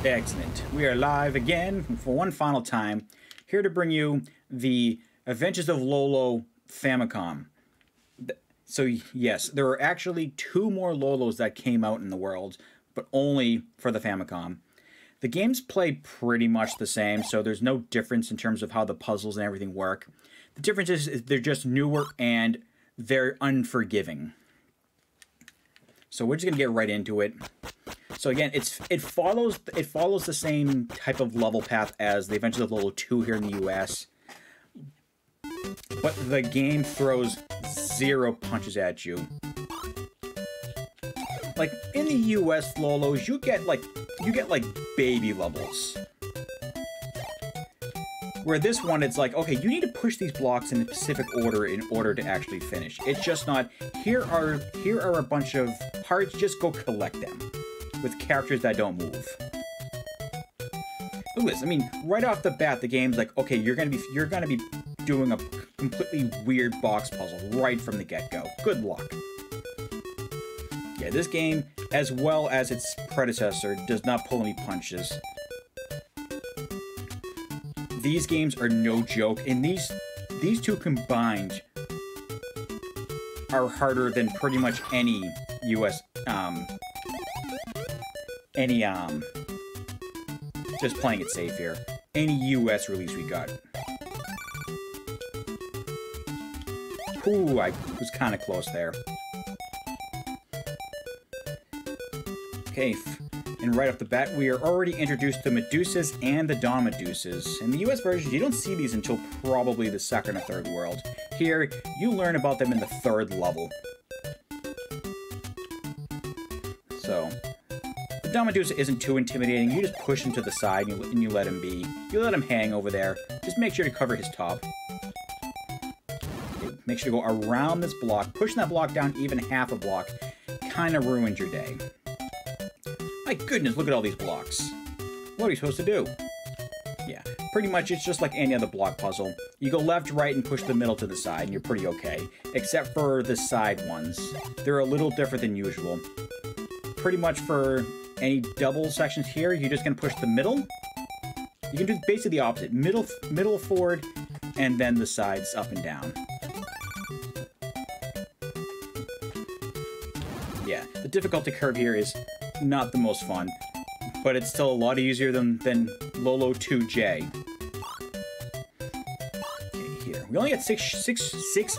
Excellent. We are live again for one final time, here to bring you the Adventures of Lolo Famicom. So yes, there are actually 2 more Lolos that came out in the world, but only for the Famicom. The games play pretty much the same, so there's no difference in terms of how the puzzles and everything work. The difference is they're just newer and they're unforgiving. So we're just gonna get right into it. So again, it follows the same type of level path as the Adventures of Lolo 2 here in the US, but the game throws 0 punches at you. Like in the US Lolos, you get like baby levels. Where this one, it's like, okay, you need to push these blocks in a specific order in order to actually finish. It's just not, here are a bunch of hearts, just go collect them. With characters that don't move. Look at this. I mean, right off the bat, the game's like, okay, you're gonna be doing a completely weird box puzzle right from the get-go. Good luck. Yeah, this game, as well as its predecessor, does not pull any punches. These games are no joke, and these 2 combined are harder than pretty much any US just playing it safe here, any US release we got. Ooh, I was kind of close there. Okay, and right off the bat, we are already introduced to Medusas and the Dawn Medusas. In the US version, you don't see these until probably the 2nd or 3rd world. Here, you learn about them in the 3rd level. So, the Dawn Medusa isn't too intimidating. You just push him to the side and you let him be. You let him hang over there. Just make sure to cover his top. Okay, make sure to go around this block. Pushing that block down even half a block kind of ruins your day. My goodness, look at all these blocks. What are you supposed to do? Yeah, pretty much it's just like any other block puzzle. You go left, right, and push the middle to the side, and you're pretty okay. Except for the side ones. They're a little different than usual. Pretty much for any double sections here, you're just going to push the middle. You can do basically the opposite. Middle forward, and then the sides up and down. Yeah, the difficulty curve here is not the most fun, but it's still a lot easier than Lolo 2J. Okay, here. We only get six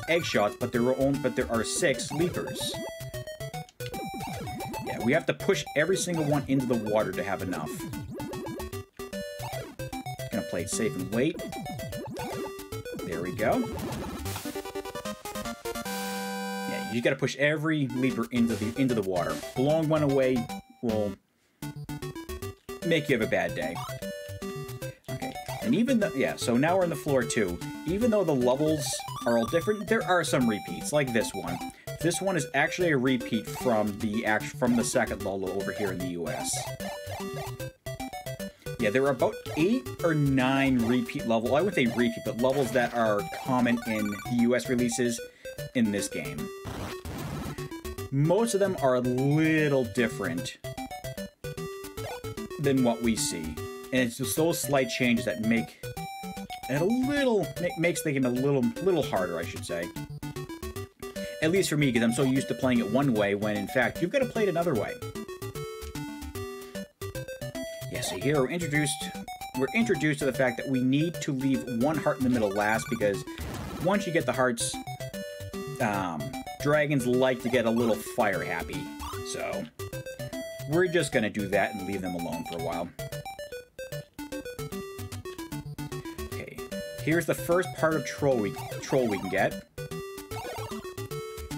egg shots, but there are 6 leapers. Yeah, we have to push every single one into the water to have enough. Gonna play it safe and wait. There we go. Yeah, you gotta push every leaper into the water. Blowing one away will make you have a bad day. Okay, and even though, yeah, so now we're on the floor 2. Even though the levels are all different, there are some repeats, like this one. This one is actually a repeat from the 2nd Lolo over here in the US. Yeah, there are about 8 or 9 repeat levels. I wouldn't say repeat, but levels that are common in the US releases in this game. Most of them are a little different than what we see. And it's just those slight changes that make it makes the game a little harder, I should say. At least for me, because I'm so used to playing it one way, when in fact, you've got to play it another way. Yeah, so here we're introduced to the fact that we need to leave 1 heart in the middle last, because once you get the hearts, dragons like to get a little fire happy. So, we're just gonna do that and leave them alone for a while. Okay, here's the first part of Troll we can get.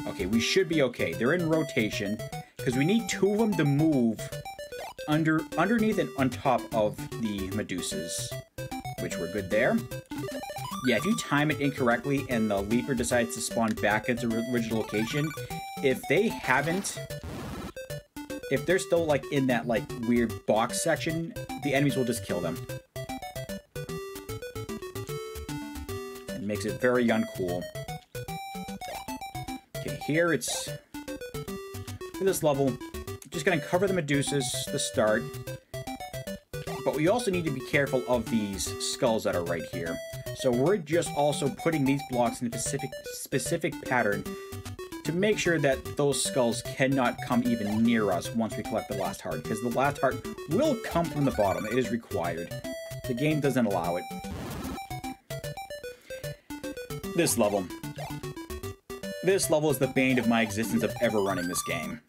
Okay, we should be okay. They're in rotation, because we need 2 of them to move underneath and on top of the Medusas, which we're good there. Yeah, if you time it incorrectly and the leaper decides to spawn back at its original location, if they're still like in that like weird box section, the enemies will just kill them. It makes it very uncool. Okay, here it's, for this level, just gonna cover the Medusas to start. But you also need to be careful of these skulls that are right here. So we're just also putting these blocks in a specific pattern to make sure that those skulls cannot come even near us once we collect the last heart, because the last heart will come from the bottom. It is required. The game doesn't allow it. This level. This level is the bane of my existence of ever running this game.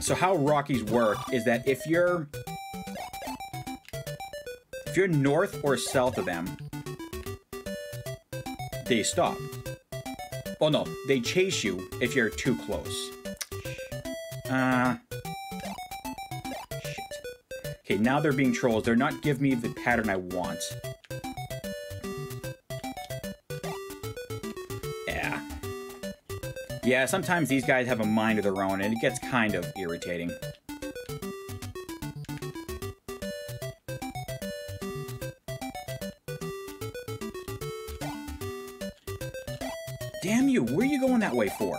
So how Rockies work is that if you're north or south of them, they stop. Oh no, they chase you if you're too close. Shit. Okay, now they're being trolls. They're not giving me the pattern I want. Yeah, sometimes these guys have a mind of their own, and it gets kind of irritating. Damn you, where are you going that way for?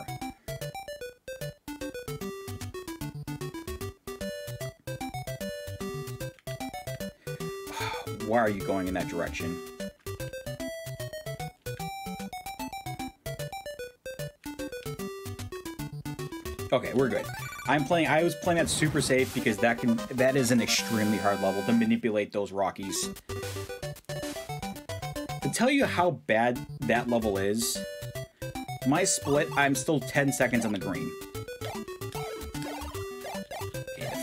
Why are you going in that direction? Okay, we're good. I was playing that super safe because that is an extremely hard level to manipulate those Rockies. To tell you how bad that level is, my split, I'm still 10 seconds on the green. Okay,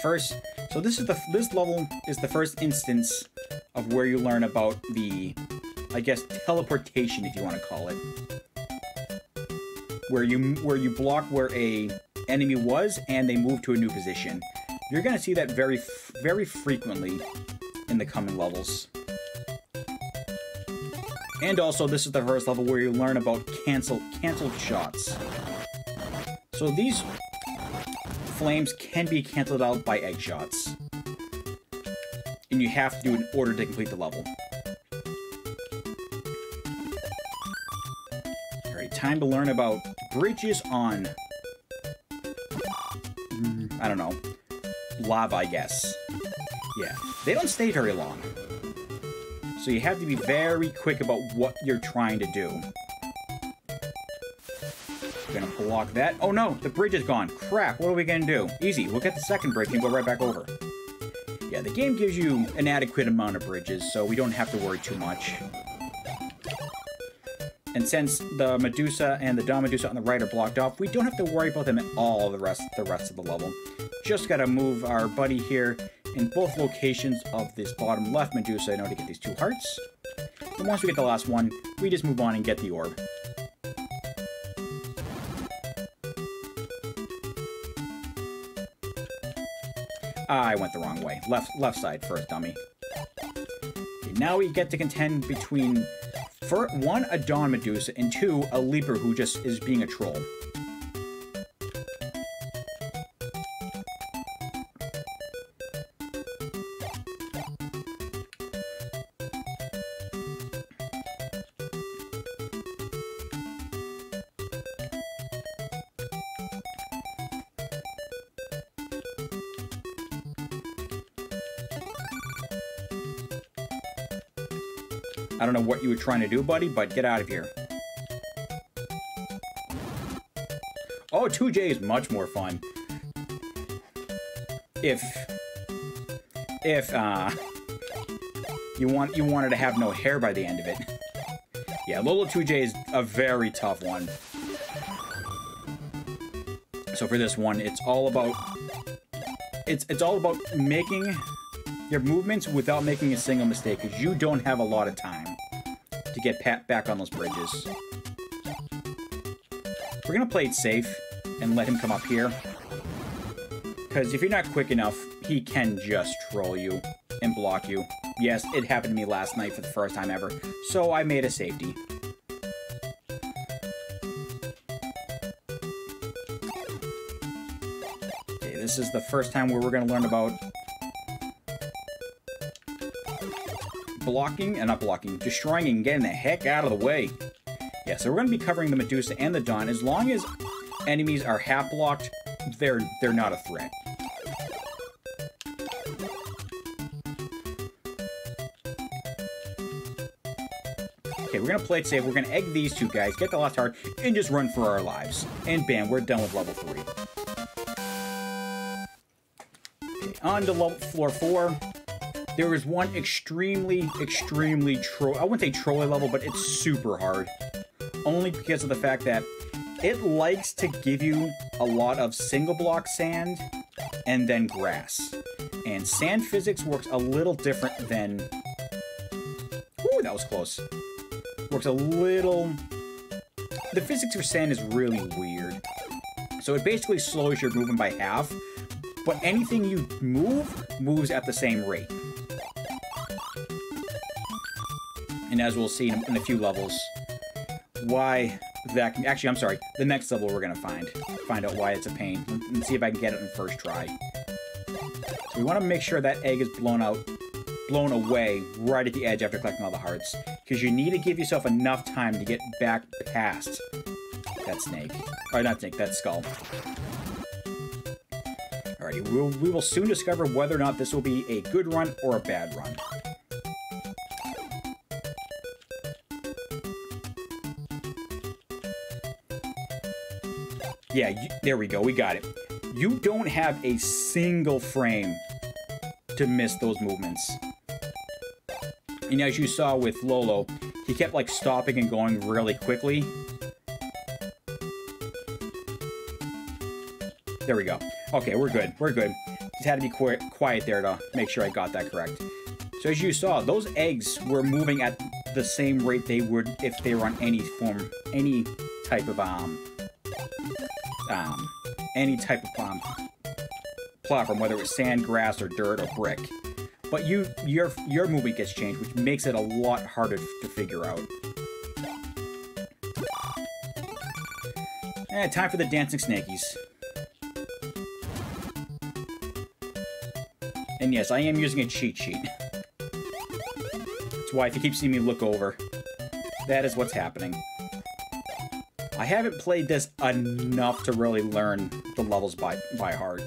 so this level is the first instance of where you learn about the, I guess, teleportation, if you want to call it. Where you block where a enemy was and they move to a new position. You're going to see that very, very frequently in the coming levels. And also, this is the first level where you learn about canceled shots. So these flames can be canceled out by egg shots. And you have to do it in order to complete the level. Alright, time to learn about bridges on, I don't know, lava, I guess. Yeah, they don't stay very long. So you have to be very quick about what you're trying to do. We're gonna block that. Oh no, the bridge is gone. Crap, what are we gonna do? Easy, we'll get the second bridge and go right back over. Yeah, the game gives you an adequate amount of bridges, so we don't have to worry too much. And since the Medusa and the Dawn Medusa on the right are blocked off, we don't have to worry about them at all the rest of the level. Just gotta move our buddy here in both locations of this bottom left Medusa in order to get these 2 hearts. And once we get the last one, we just move on and get the orb. I went the wrong way. Left side first, dummy. Okay, now we get to contend between, for 1, a Dawn Medusa, and 2, a Leaper who just is being a troll. I don't know what you were trying to do, buddy, but get out of here. Oh, 2J is much more fun. If you wanted to have no hair by the end of it. Yeah, Lolo 2J is a very tough one. So for this one, it's all about making your movements without making a single mistake, because you don't have a lot of time to get back on those bridges. We're gonna play it safe and let him come up here, because if you're not quick enough, he can just troll you and block you. Yes, it happened to me last night for the first time ever, so I made a safety. Okay, this is the first time where we're gonna learn about destroying and getting the heck out of the way. Yeah, so we're going to be covering the Medusa and the Dawn. As long as enemies are half blocked, they're not a threat. we're gonna play it safe. We're gonna egg these two guys, get the last heart, and just run for our lives. And bam, we're done with level 3. Okay, on to floor 4. There is one extremely I wouldn't say trolley level, but it's super hard. Only because of the fact that it likes to give you a lot of single block sand and then grass. And sand physics works a little different than... Ooh, that was close. Works a little... The physics for sand is really weird. So it basically slows your movement by half, but anything you move, moves at the same rate. And as we'll see in a few levels, why that can... Actually, I'm sorry. The next level we're going to find out why it's a pain. And see if I can get it in first try. So we want to make sure that egg is blown away right at the edge after collecting all the hearts. Because you need to give yourself enough time to get back past that snake. Or not snake, that skull. Alrighty, we will soon discover whether or not this will be a good run or a bad run. Yeah, there we go, we got it. You don't have a single frame to miss those movements. And as you saw with Lolo, he kept like stopping and going really quickly. There we go. Okay, we're good. We're good. Just had to be quiet there to make sure I got that correct. So as you saw, those eggs were moving at the same rate they would if they were on any type of platform, whether it was sand, grass, or dirt, or brick. But your movement gets changed, which makes it a lot harder to figure out. Time for the dancing snakies. And yes, I am using a cheat sheet. That's why if you keep seeing me look over, that is what's happening. I haven't played this enough to really learn the levels by heart.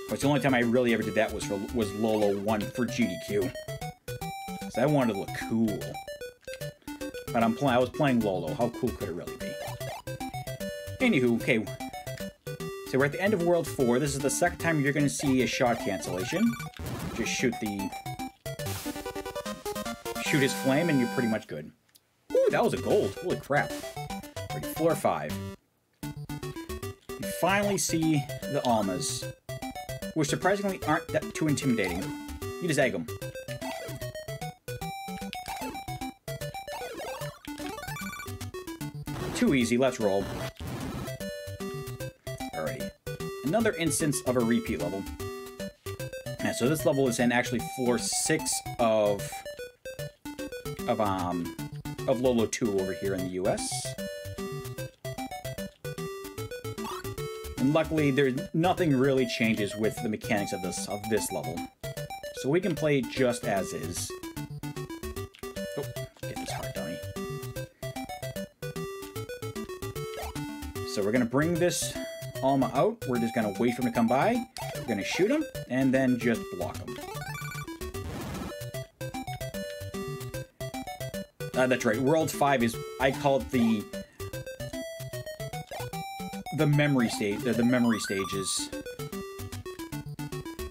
But the only time I really ever did that was Lolo 1 for GDQ. So I wanted to look cool. But I was playing Lolo. How cool could it really be? Anywho, okay. So we're at the end of World 4. This is the second time you're going to see a shot cancellation. Just shoot his flame and you're pretty much good. Ooh, that was a gold. Holy crap. Alright, floor 5. You finally see the Almas, which surprisingly aren't that too intimidating. You just egg them. Too easy, let's roll. Alrighty. Another instance of a repeat level. And so this level is in actually floor 6 of Lolo 2 over here in the US. And luckily, nothing really changes with the mechanics of this level. So we can play just as is. Oh, get this heart dummy. So we're gonna bring this Alma out. We're just gonna wait for him to come by. We're gonna shoot him, and then just block him. That's right. World 5 is, I call it the memory stage, the memory stages,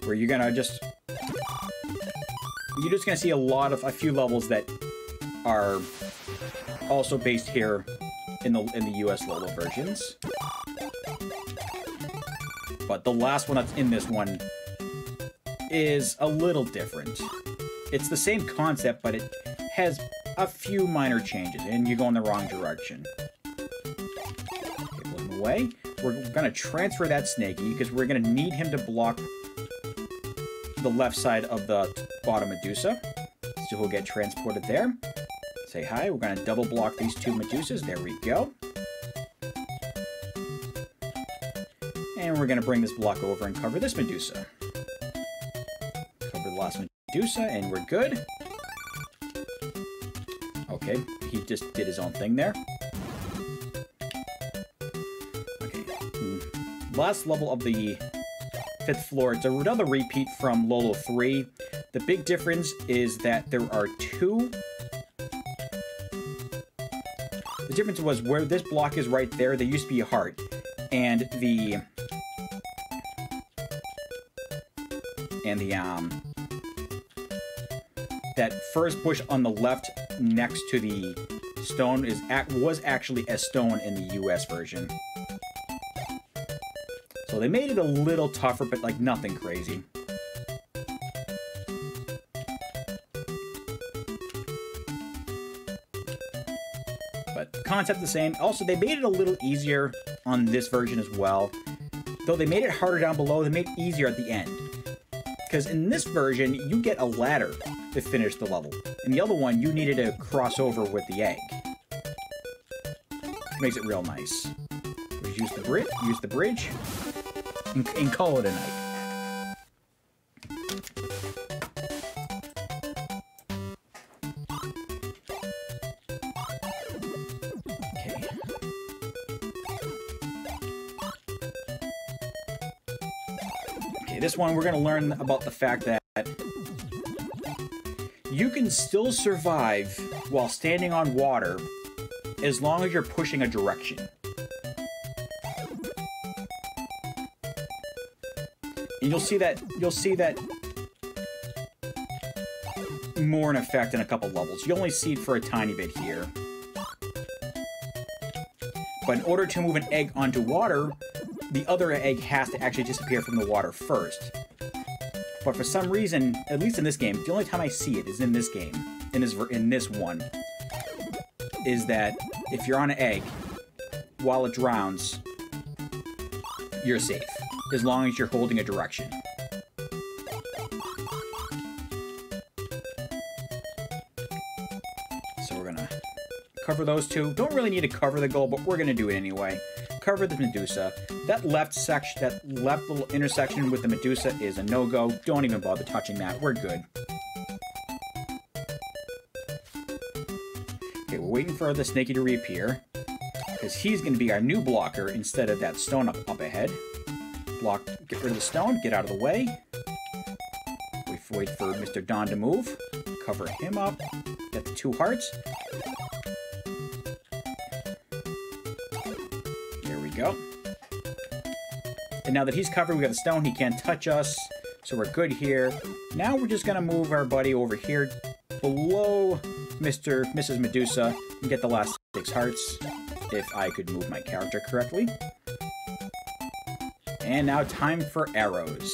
where you're gonna just gonna see a few levels that are also based here in the US Lolo versions. But the last one that's in this one is a little different. It's the same concept, but it has a few minor changes, and you go in the wrong direction. Okay, blow him away. We're gonna transfer that snaky, because we're gonna need him to block the left side of the bottom Medusa. So he'll get transported there. Say hi. We're gonna double block these two Medusas. There we go. And we're gonna bring this block over and cover this Medusa. Cover the last Medusa, and we're good. Okay, he just did his own thing there. Okay, last level of the 5th floor. It's another repeat from Lolo 3. The big difference is that there are 2 The difference was where this block is right there, there used to be a heart. And that first bush on the left next to the stone was actually a stone in the US version. So they made it a little tougher, but like nothing crazy. But concept the same. Also, they made it a little easier on this version as well. Though they made it harder down below, they made it easier at the end. Because in this version, you get a ladder to finish the level. In the other one, you needed to cross over with the egg. Makes it real nice. Use the bridge, and call it a night. Okay. Okay, this one we're going to learn about the fact that you can still survive while standing on water as long as you're pushing a direction. And you'll see that more in effect in a couple levels. You only see it for a tiny bit here. But in order to move an egg onto water, the other egg has to actually disappear from the water first. But for some reason, at least in this game, the only time I see it is in this game, in this one, is that if you're on an egg while it drowns, you're safe, as long as you're holding a direction. So we're gonna cover those two. Don't really need to cover the goal, but we're gonna do it anyway. Cover the Medusa. That left little intersection with the Medusa is a no-go. Don't even bother touching that. We're good. Okay, we're waiting for the Snaky to reappear, because he's going to be our new blocker instead of that stone up ahead. Block, get rid of the stone, get out of the way. We wait for Mr. Don to move. Cover him up. Get the 2 hearts. There we go. And now that he's covered, we got the stone, he can't touch us. So we're good here. Now we're just going to move our buddy over here below Mrs. Medusa and get the last 6 hearts, if I could move my character correctly. And now time for arrows.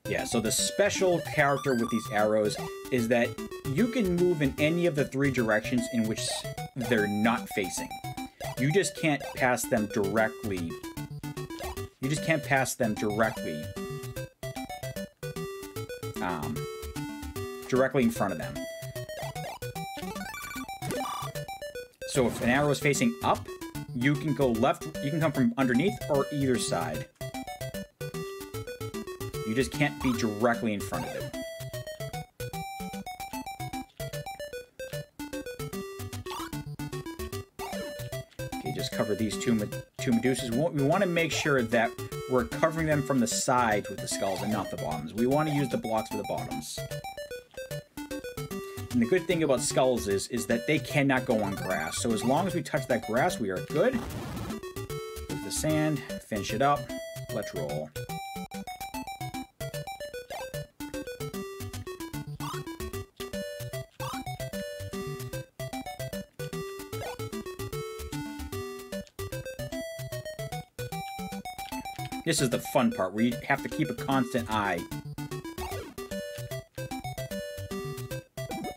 Yeah, so the special character with these arrows is that you can move in any of the 3 directions in which they're not facing. You just can't pass them directly. You just can't pass them directly. Directly in front of them. So if an arrow is facing up, you can go left, you can come from underneath or either side. You just can't be directly in front of it. Okay, just cover these two Medusas. We want to make sure that we're covering them from the sides with the skulls and not the bottoms. We want to use the blocks for the bottoms. And the good thing about skulls is that they cannot go on grass. So as long as we touch that grass, we are good. With the sand, finish it up. Let's roll. This is the fun part, where you have to keep a constant eye.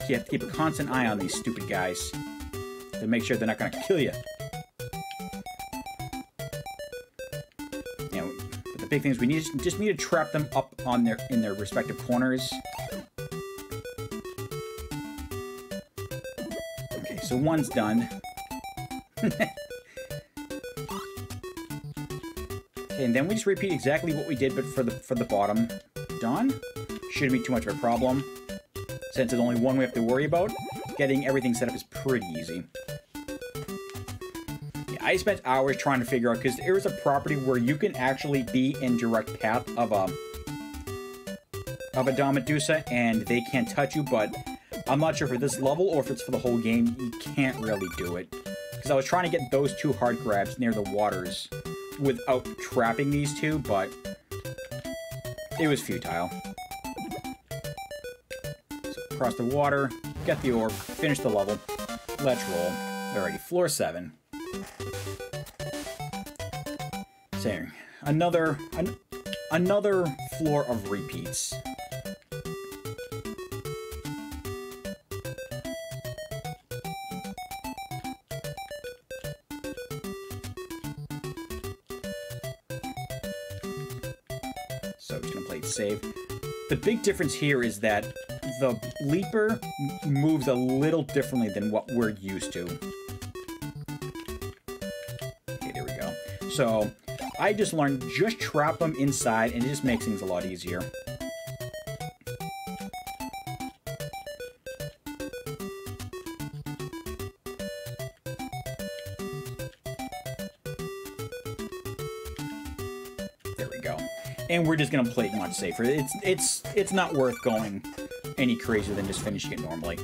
You have to keep a constant eye on these stupid guys to make sure they're not going to kill you. You know, but the big thing is we just need to trap them up on in their respective corners. Okay, so one's done. Okay, and then we just repeat exactly what we did, but for the bottom. Done. Shouldn't be too much of a problem. Since there's only one we have to worry about, getting everything set up is pretty easy. Yeah, I spent hours trying to figure out, because there is a property where you can actually be in direct path of a Don Medusa, and they can't touch you, but I'm not sure for this level or if it's for the whole game. You can't really do it. Because I was trying to get those 2 heart grabs near the waters without trapping these 2, but it was futile. So cross the water, get the orb, finish the level. Let's roll. Alrighty, floor 7. So, another floor of repeats. So just gonna play it safe. The big difference here is that the leaper moves a little differently than what we're used to. Okay, there we go. So I just learned just trap them inside, and it just makes things a lot easier. There we go. And we're just gonna play it much safer. It's not worth going any crazier than just finishing it normally.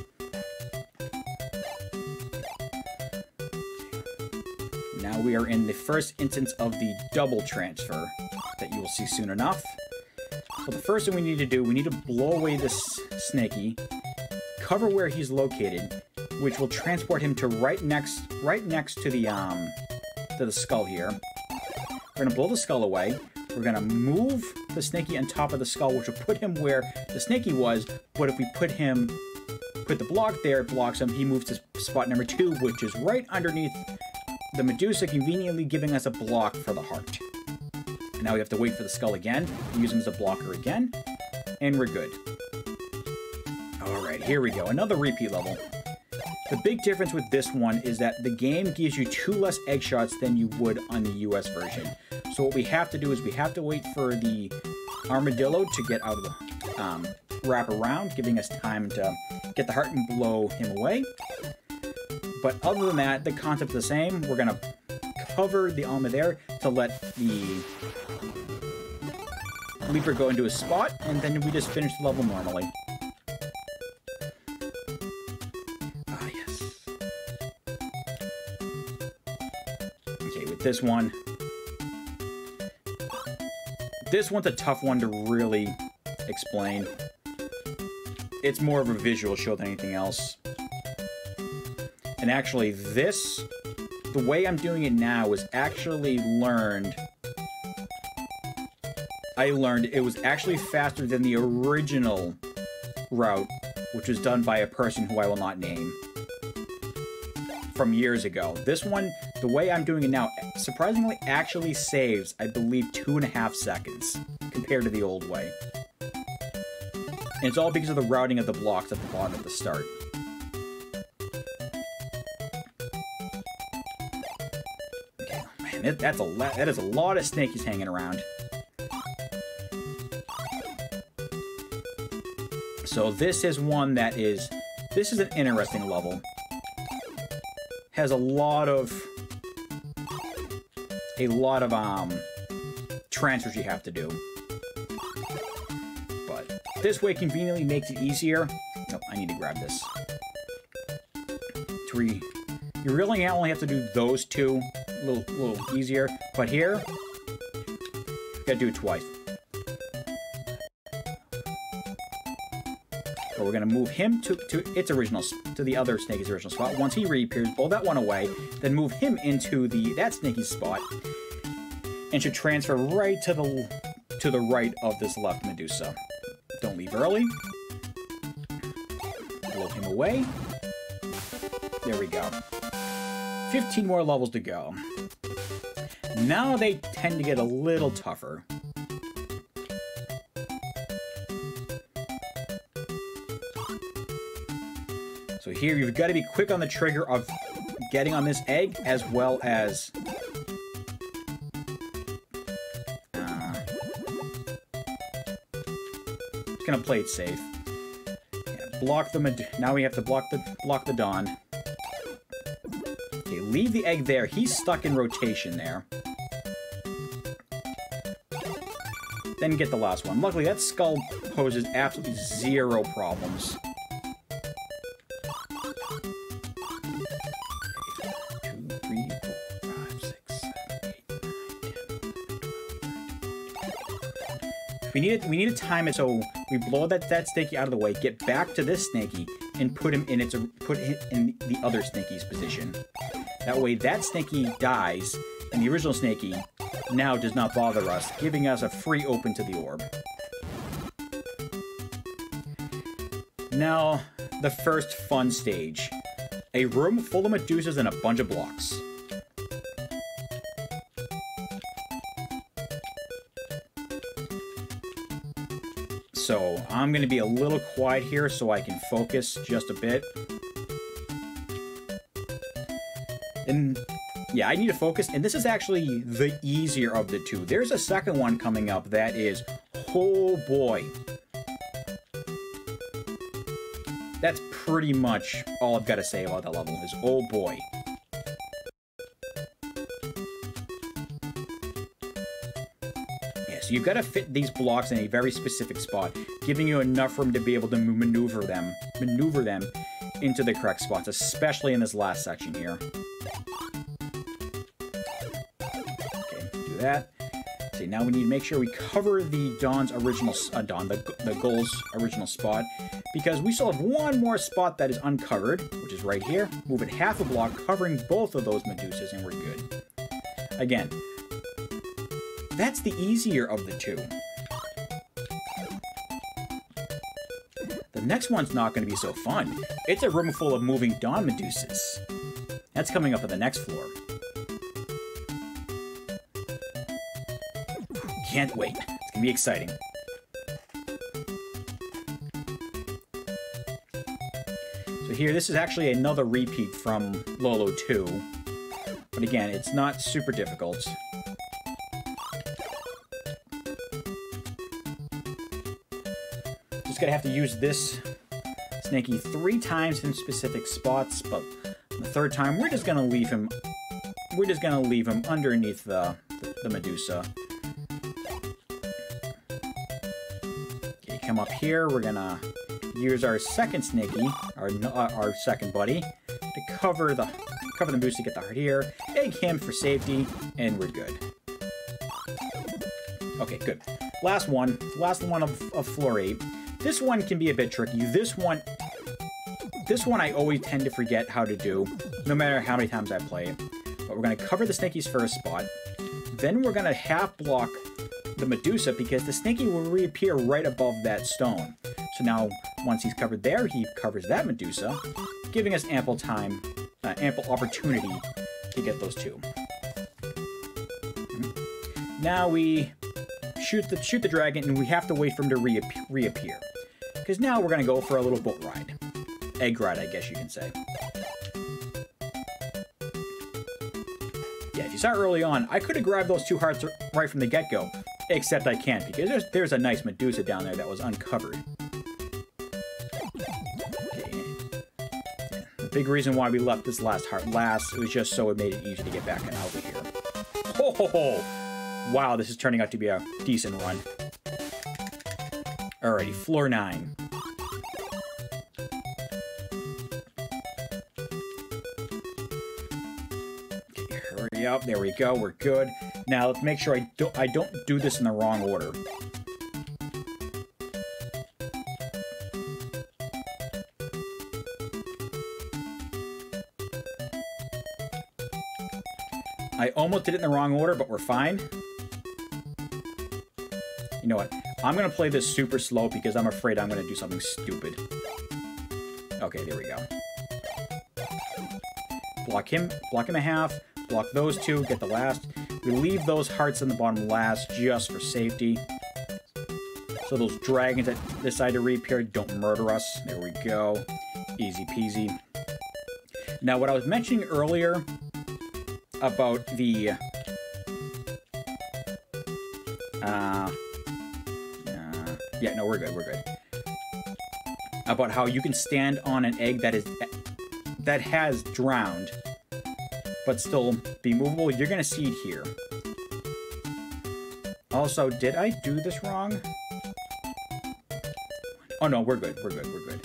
Now we are in the first instance of the double transfer that you will see soon enough. So the first thing we need to do, we need to blow away this snaky, cover where he's located, which will transport him to right next to the skull here. We're gonna blow the skull away. We're gonna move the snaky on top of the skull, which will put him where the snaky was, but if we put the block there, it blocks him. He moves to spot number 2, which is right underneath the Medusa, conveniently giving us a block for the heart. And now we have to wait for the skull again, use him as a blocker again, and we're good. Alright, here we go. Another repeat level. The big difference with this one is that the game gives you 2 less egg shots than you would on the US version. So what we have to do is we have to wait for the armadillo to get out of the wrap around, giving us time to get the heart and blow him away. But other than that, the concept's the same. We're gonna cover the Alma there to let the leaper go into his spot, and then we just finish the level normally. Ah, yes. Okay, with this one. This one's a tough one to really explain. It's more of a visual show than anything else. And actually, the way I'm doing it now was actually I learned it was actually faster than the original route, which was done by a person who I will not name, from years ago. This one, the way I'm doing it now, surprisingly actually saves, I believe, 2.5 seconds compared to the old way. And it's all because of the routing of the blocks at the bottom at the start. Okay, man, that is a lot of snakies hanging around. So this is one that this is an interesting level. Has a lot of transfers you have to do. But this way conveniently makes it easier. Nope, I need to grab this. You really only have to do those 2 a little easier. But here, you gotta do it twice. So we're gonna move him to the other snaky's original spot. Once he reappears, blow that one away, then move him into that snaky's spot, and should transfer right to the right of this left Medusa. Don't leave early. Blow him away. There we go. 15 more levels to go. Now they tend to get a little tougher. So here, you've got to be quick on the trigger of getting on this egg, as well as just gonna play it safe. Yeah, now we have to block the Dawn. Okay, leave the egg there. He's stuck in rotation there. Then get the last one. Luckily, that skull poses absolutely 0 problems. We need to time it so we blow that snaky out of the way, get back to this snaky, and put him in the other snaky's position. That way, that snaky dies, and the original snaky now does not bother us, giving us a free open to the orb. Now, the first fun stage. A room full of Medusas and a bunch of blocks. So, I'm going to be a little quiet here so I can focus just a bit. And, yeah, I need to focus, and this is actually the easier of the two. There's a second one coming up that is, oh boy. That's pretty much all I've got to say about that level, is oh boy. So you've got to fit these blocks in a very specific spot, giving you enough room to be able to maneuver them into the correct spots, especially in this last section here. Okay, do that. See, now we need to make sure we cover the Dawn's original, the Gull's original spot, because we still have one more spot that is uncovered, which is right here. Move it half a block, covering both of those Medusas, and we're good. Again, that's the easier of the two. The next one's not going to be so fun. It's a room full of moving Dawn Medusas. That's coming up on the next floor. Can't wait. It's going to be exciting. So here, this is actually another repeat from Lolo 2. But again, it's not super difficult. Gonna have to use this snaky 3 times in specific spots, but the third time we're just gonna leave him underneath the Medusa. Okay, come up here. We're gonna use our second snaky, our second buddy, to cover the Medusa, get the heart here, egg him for safety, and we're good. Okay, good. Last one of floor 8. This one can be a bit tricky. This one I always tend to forget how to do, no matter how many times I play it. But we're going to cover the snaky's first spot. Then we're going to half block the Medusa, because the snaky will reappear right above that stone. So now, once he's covered there, he covers that Medusa, giving us ample time, ample opportunity to get those two. Now we shoot the dragon, and we have to wait for him to reappear. Because now we're going to go for a little boat ride. Egg ride, I guess you can say. Yeah, if you saw early on, I could have grabbed those 2 hearts right from the get-go. Except I can't, because there's a nice Medusa down there that was uncovered. Okay. The big reason why we left this last heart last was just so it made it easy to get back and out of here. Ho ho ho! Wow, this is turning out to be a decent run. Alrighty, floor 9. Okay, hurry up. There we go. We're good. Now, let's make sure I don't do this in the wrong order. I almost did it in the wrong order, but we're fine. You know what? I'm going to play this super slow because I'm afraid I'm going to do something stupid. Okay, there we go. Block him in half, block those 2, get the last. We leave those hearts in the bottom last just for safety. So those dragons that decide to reappear don't murder us. There we go. Easy peasy. Now, what I was mentioning earlier about the... yeah, no, we're good, we're good. About how you can stand on an egg that has drowned, but still be movable. You're gonna see it here. Also, did I do this wrong? Oh no, we're good, we're good, we're good.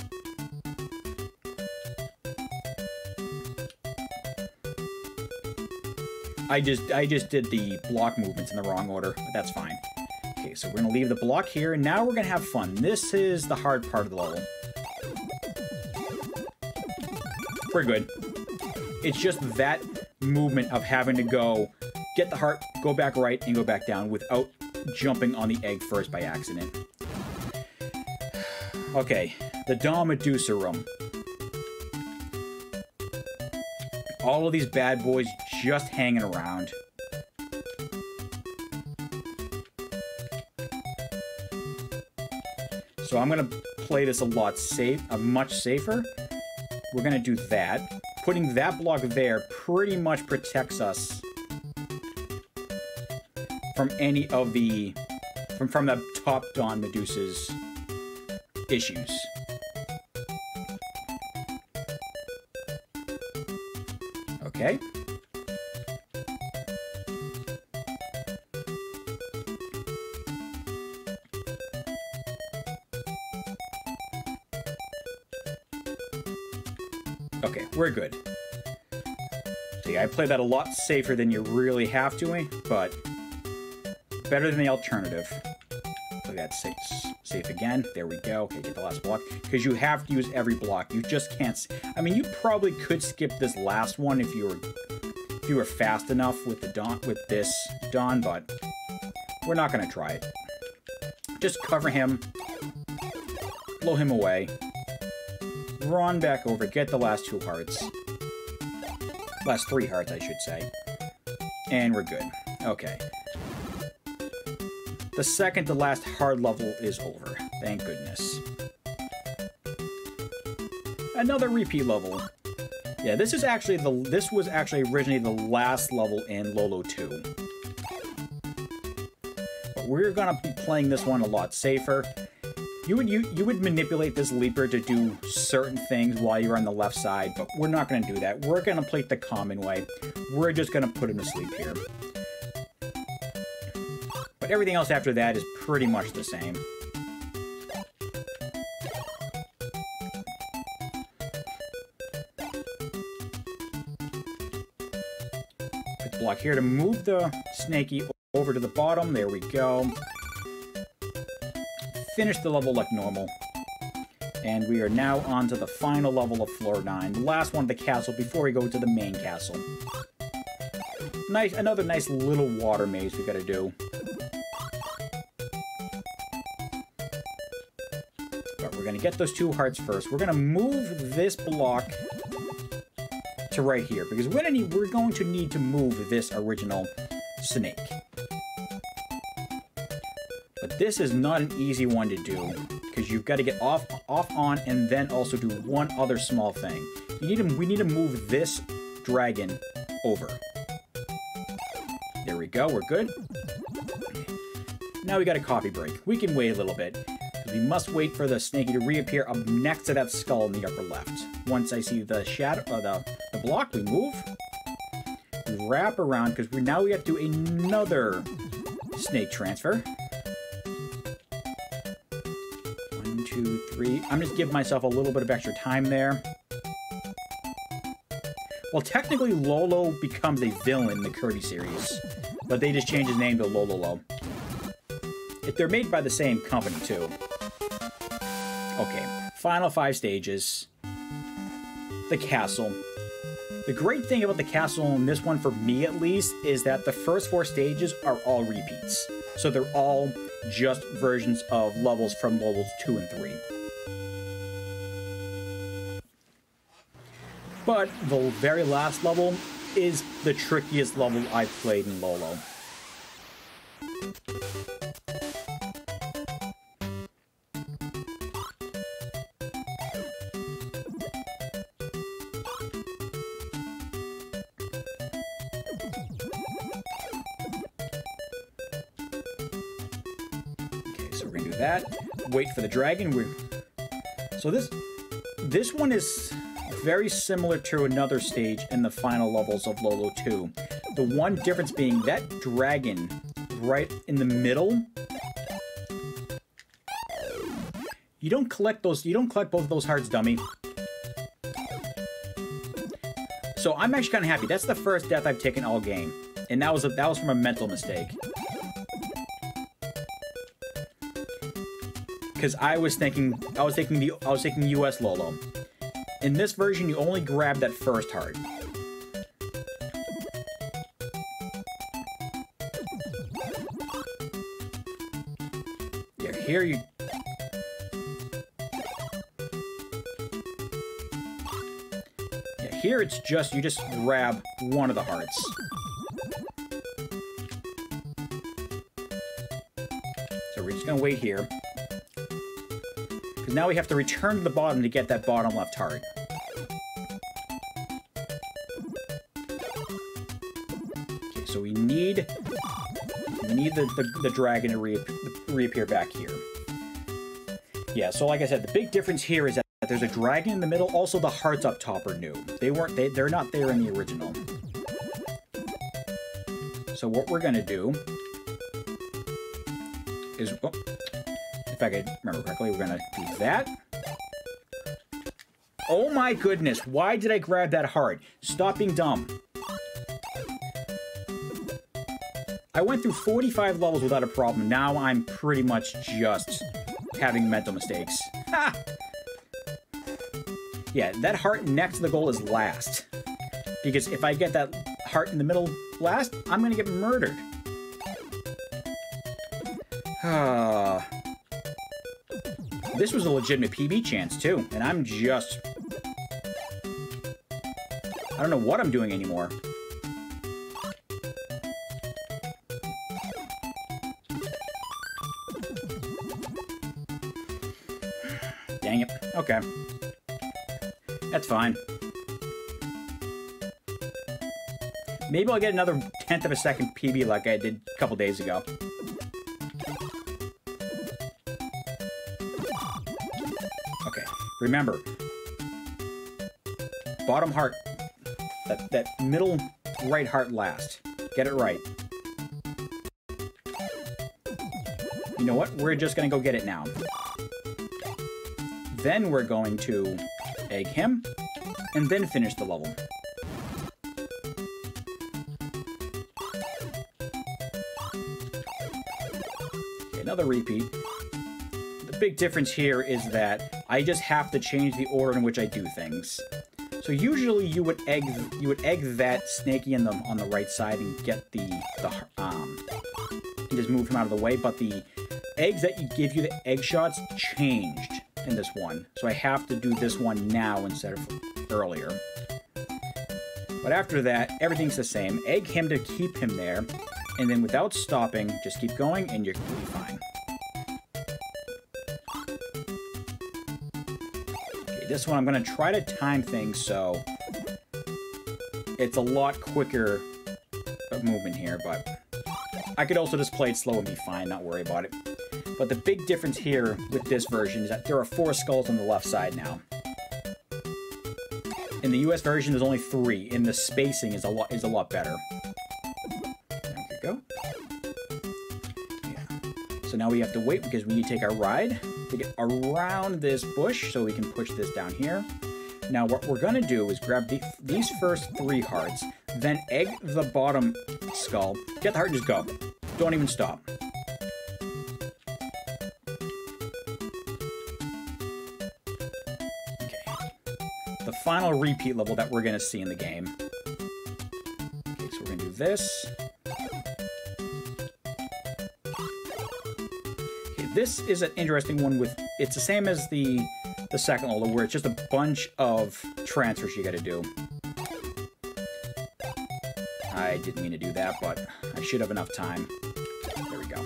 I just did the block movements in the wrong order, but that's fine. Okay, so we're going to leave the block here, and now we're going to have fun. This is the hard part of the level. We're good. It's just that movement of having to go, get the heart, go back right, and go back down without jumping on the egg first by accident. Okay, the Dawn Medusa room. All of these bad boys just hanging around. So I'm going to play this a lot much safer. We're going to do that. Putting that block there pretty much protects us from any of the... from the top Dawn Medusa's issues. Okay. Okay, we're good. So yeah, I play that a lot safer than you really have to, but better than the alternative. Play that safe again. There we go. Okay, get the last block. Because you have to use every block. You just can't... I mean, you probably could skip this last one if you were fast enough with this Dawn, but we're not going to try it. Just cover him. Blow him away. Run back over. Get the last 2 hearts. Last 3 hearts, I should say. And we're good. Okay. The second to last hard level is over. Thank goodness. Another repeat level. Yeah, this was actually originally the last level in Lolo 2. But we're gonna be playing this one a lot safer. You would manipulate this leaper to do certain things while you're on the left side, but we're not gonna do that. We're gonna play it the common way. We're just gonna put him to sleep here. But everything else after that is pretty much the same. Put the block here to move the Snaky over to the bottom. There we go. Finish the level like normal. And we are now on to the final level of floor 9. The last one of the castle before we go to the main castle. Another nice little water maze we gotta do. But we're gonna get those 2 hearts first. We're gonna move this block to right here, because we're going to need to move this original snake. But this is not an easy one to do, because you've got to get off, on, and then also do one other small thing. We need to move this dragon over. There we go, we're good. Now we got a coffee break. We can wait a little bit. We must wait for the Snaky to reappear up next to that skull in the upper left. Once I see the shadow, the block, we move. We wrap around, because now we have to do another snake transfer. 1, 2, 3. I'm just giving myself a little bit of extra time there. Well, technically, Lolo becomes a villain in the Kirby series, but they just changed his name to Lolo. They're made by the same company, too. Okay, final 5 stages. The castle. The great thing about the castle in this one, for me at least, is that the first 4 stages are all repeats. So they're all just versions of levels from levels 2 and 3. But the very last level is the trickiest level I've played in Lolo. That. Wait for the dragon. So this one is very similar to another stage in the final levels of Lolo 2. The one difference being that dragon right in the middle. You don't collect both of those hearts, dummy. So I'm actually kind of happy. That's the first death I've taken all game, and that was from a mental mistake. because I was thinking US Lolo. In this version, you only grab that first heart. Yeah, here you... Yeah, here it's just, you just grab one of the hearts. So we're just gonna wait here. Because now we have to return to the bottom to get that bottom left heart. Okay, so we need the dragon to reappear back here. Yeah, so like I said, the big difference here is that there's a dragon in the middle. Also, the hearts up top are new. They're not there in the original. So what we're gonna do is, oh, if I could remember correctly, we're gonna do that. Oh my goodness, why did I grab that heart? Stop being dumb. I went through 45 levels without a problem. Now I'm pretty much just having mental mistakes. Ha! Yeah, that heart next to the goal is last. Because if I get that heart in the middle last, I'm gonna get murdered. This was a legitimate PB chance, too, and I'm just... I don't know what I'm doing anymore. Dang it. Okay. That's fine. Maybe I'll get another 10th of a second PB like I did a couple days ago. Okay, remember, bottom heart, that middle right heart last. Get it right. You know what? We're just gonna go get it now. Then we're going to egg him, and then finish the level. Okay, another repeat. The big difference here is that I just have to change the order in which I do things. So usually you would egg that Snaky on the right side and get and just move him out of the way, but the eggs that give you the egg shots changed in this one. So I have to do this one now instead of earlier. But after that, everything's the same. Egg him to keep him there, and then without stopping, just keep going and you're completely fine. Okay, this one I'm going to try to time things so it's a lot quicker movement here, but I could also just play it slow and be fine, not worry about it. But the big difference here with this version is that there are 4 skulls on the left side now. In the US version, there's only 3, and the spacing is a lot better. There we go. Yeah. So now we have to wait because we need to take our ride to get around this bush so we can push this down here. Now what we're gonna do is grab these first 3 hearts, then egg the bottom skull, get the heart and just go. Don't even stop. The final repeat level that we're going to see in the game. Okay, so we're going to do this. Okay, this is an interesting one with... It's the same as the second level, where it's just a bunch of transfers you got to do. I didn't mean to do that, but I should have enough time. There we go.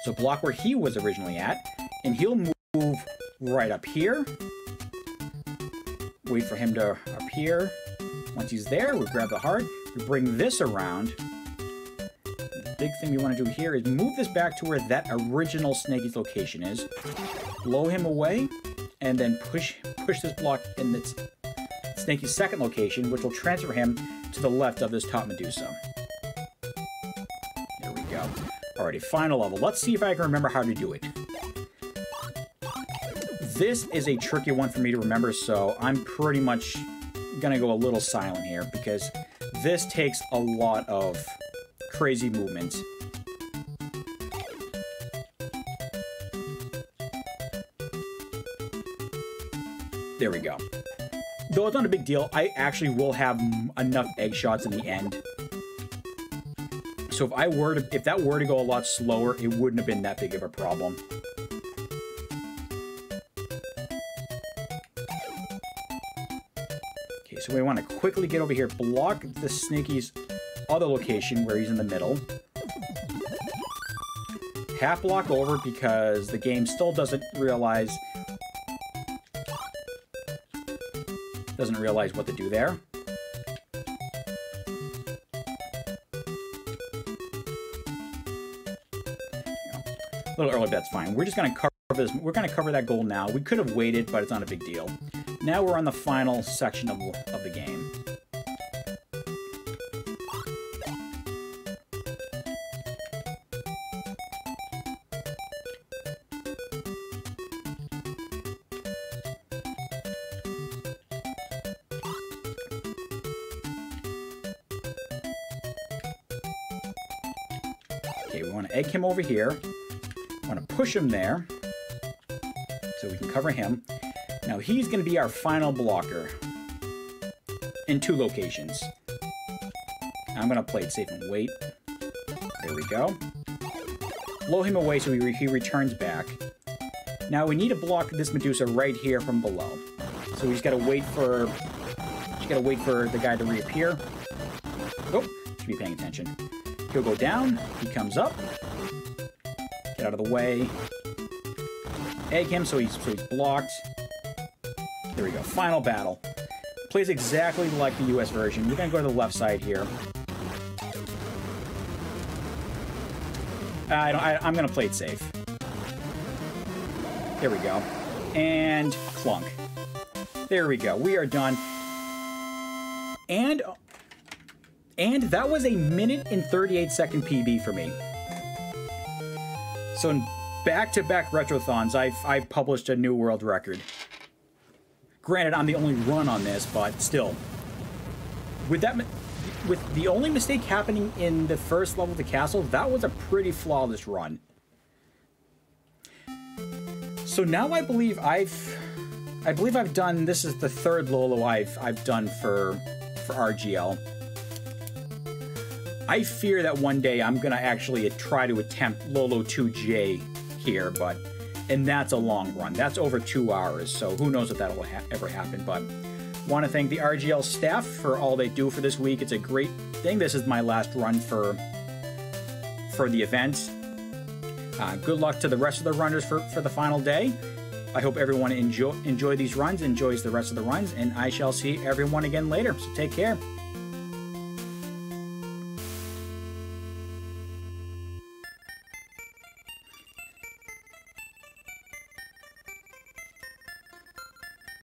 So block where he was originally at, and he'll move right up here. Wait for him to appear. Once he's there, we grab the heart, we bring this around. The big thing we want to do here is move this back to where that original Snaky's location is. Blow him away, and then push this block in its Snaky's second location, which will transfer him to the left of this top Medusa. There we go. Alrighty, final level. Let's see if I can remember how to do it. This is a tricky one for me to remember, so I'm pretty much gonna go a little silent here because this takes a lot of crazy movements. There we go. Though it's not a big deal, I actually will have enough egg shots in the end. So if that were to go a lot slower, it wouldn't have been that big of a problem. Okay, so we want to quickly get over here, block the Snaky's other location where he's in the middle. Half block over because the game still doesn't realize what to do there. A little early, but that's fine. We're just gonna cover this. We're gonna cover that goal now. We could have waited, but it's not a big deal. Now we're on the final section of the game. Okay, we want to egg him over here. We want to push him there so we can cover him. Now he's going to be our final blocker in 2 locations. I'm going to play it safe and wait. There we go. Blow him away so he returns back. Now we need to block this Medusa right here from below. So we just got to wait for the guy to reappear. Oh, should be paying attention. He'll go down. He comes up. Get out of the way. Egg him so he's blocked. There we go. Final battle. Plays exactly like the US version. We're going to go to the left side here. I'm going to play it safe. There we go. And clunk. There we go. We are done. And that was a 1 and 38-second PB for me. So in back-to-back Retrothons, I've published a new world record. Granted, I'm the only run on this, but still. With the only mistake happening in the first level of the castle, that was a pretty flawless run. So now I believe I've done, this is the 3rd Lolo I've done for RGL. I fear that one day I'm gonna actually try to attempt Lolo 2J here, and that's a long run. That's over 2 hours, so who knows if that'll ever happen, but want to thank the RGL staff for all they do for this week. It's a great thing. This is my last run for the event. Good luck to the rest of the runners for the final day. I hope everyone enjoy these runs, enjoys the rest of the runs, and I shall see everyone again later, so take care.